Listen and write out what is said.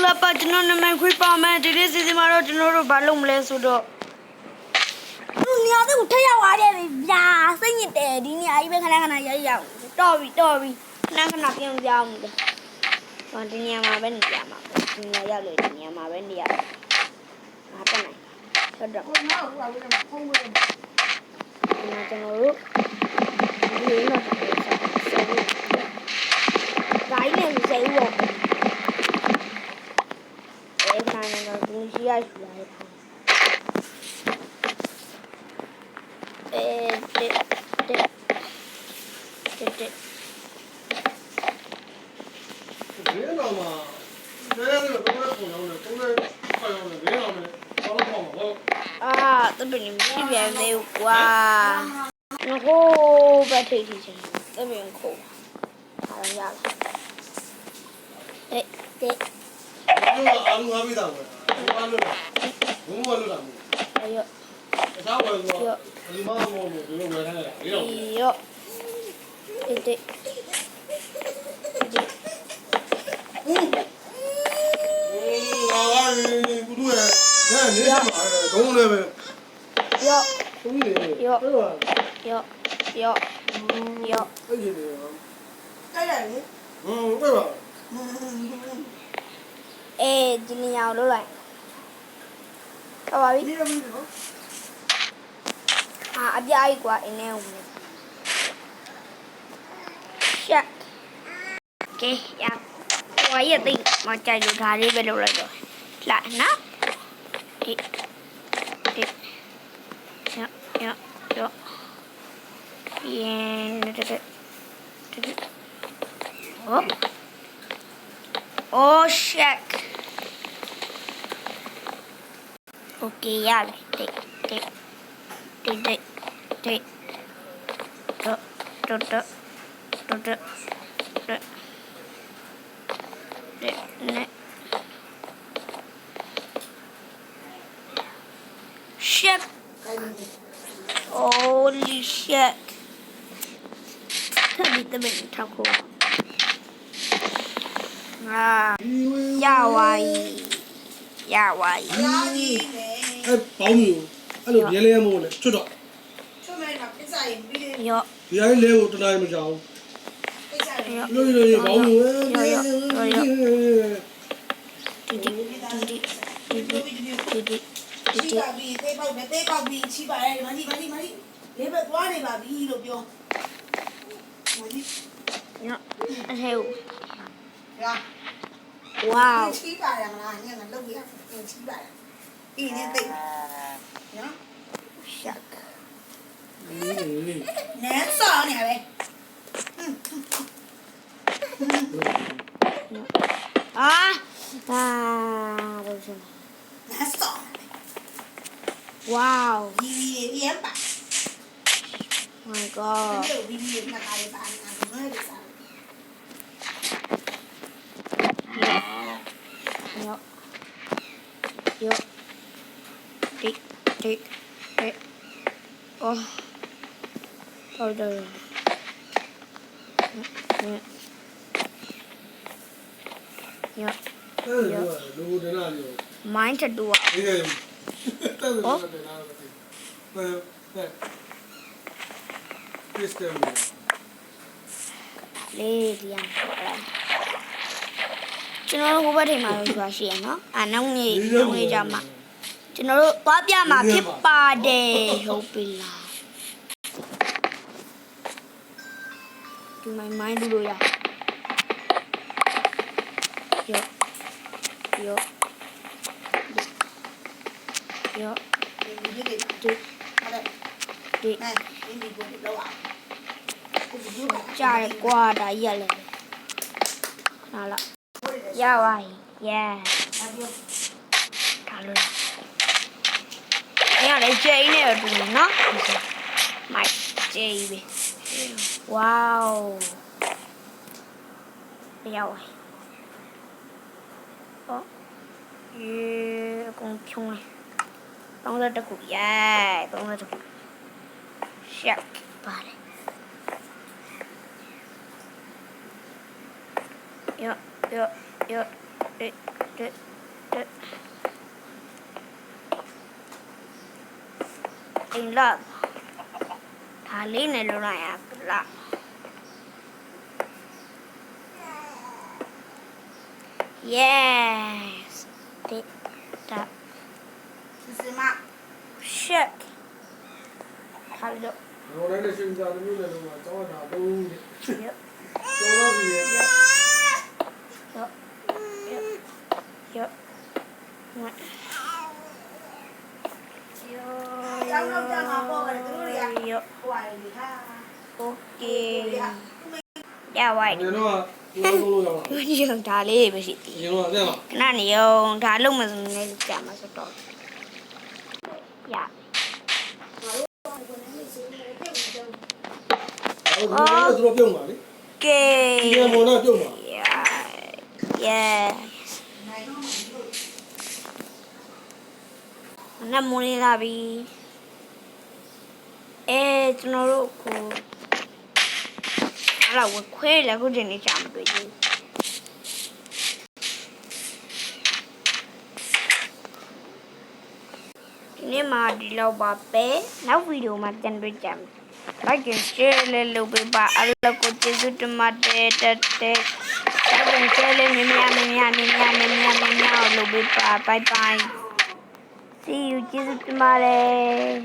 လာပါကျွန်တော်နာမည်ခွေးပါမယ်ဒီနေ့စီစဉ်မှာတော့ကျွန်တော်တို့ဘာလုပ်မလဲဆိုတော့နေရာကိုထက်ရောက်သွားတယ်ဗျာစိတ်ညစ်တယ်ဒီနေရာကြီးပဲခဏခဏရောက်ရောက်တော်ပြီခဏခဏပြောင်းပြောင်းနေတယ်ဟောဒီနေရာမှာပဲနေရမှာဒီနေရာရောက်လေဒီနေရာမှာပဲနေရမှာတက်နိုင်ဟုတ်တော့ကျွန်တော်တို့ဒီတော့ဆက်ပြီးဂိုင်းနဲ့စေဦးတော့အဲ့ဒါနဲ့တော့ဒီရှိရရှိလာတယ်这边你们这边没有哇？然后把腿提起来，这边扣，好了下了。对。阿鲁阿贝达过，阿鲁啦，我阿鲁啦。哎呦。啥玩意儿？你妈我这个外滩的，哎呦。对。不对，你看你干嘛呀？懂了呗？有。懂的。有。对吧？有。哎呀，对吧？哎，今天要录了。干嘛哩？啊，阿弟阿姨过来呢，我们。Check。Okay, ya. 我也得马家就他这边录了就，来呢。哟，哦 ，check。OK 呀，对，check。Holy shit！ 特别超酷啊！呀哇伊！哎，保姆，哎，都别来么了，知道？有。别来我这哪也没找。有保姆滴。七百，马里，你别多呢吧，比都标。还有。呀。哇。700呀嘛，你看那路呀，700，一年得。呀。难少呢呗。都是。难少。Wow. 200。My God. Yo. Tick. Oh. Order. Yo. Mine to do. Oh. Lady and General Hubert Russian, and only Jama. General Babiama Pippa de Hopilla. To my mind, do ya? Yo. Chạy qua đã giờ lên nào là ra vậy yeah thả luôn nghe để chơi này ở tụi nó mày chơi đi wow ra vậy con chung này con ra được cục yeah con ra được shit body Yo. အိမ်လာဒါလေးနဲ့လုံးလိုက်ရလား yes that စမ shit ခါလို့ တော့လည်းရှင်သာမျိုးလည်းတော့ကျောင်းတာတော့ yep ကျောင်းသားကြီးရဲ့ yep what ကျောင်းတော့ကျောင်းမှာပေါ့ကသူတို့တွေက yep ဟိုလေဟာ okay ရဝိုက် ငါတော့ကျောင်းလို့ရပါ ဒီဒါလေးပဲရှိသေး ရင်တော့တဲ့ပါ ခဏနေအောင်ဒါလုံးမစနေကြာမှာဆိုတော့ရ အဲ့ဒါတော့ပြုံးပါလေ okay ဒီမော်နာပြုံးပါ yes နမူနေလာပြီကျွန်တော်တို့ကိုဟာလာဝခွဲလည်းခုတင်နေကြမှာတွေ့ကြီးဒီနေ့မှာဒီလောက်ပါပဲနောက်ဗီဒီယိုမှာပြန်တွေ့ကြမယ် like and share လေးလုပ်ပေးပါအားလုံးကိုကျေးဇူးတင်ပါတယ်တက်like and share လေးမြင်လုပ်ပေးပါ bye bye see you ကျေးဇူးတင်ပါတယ်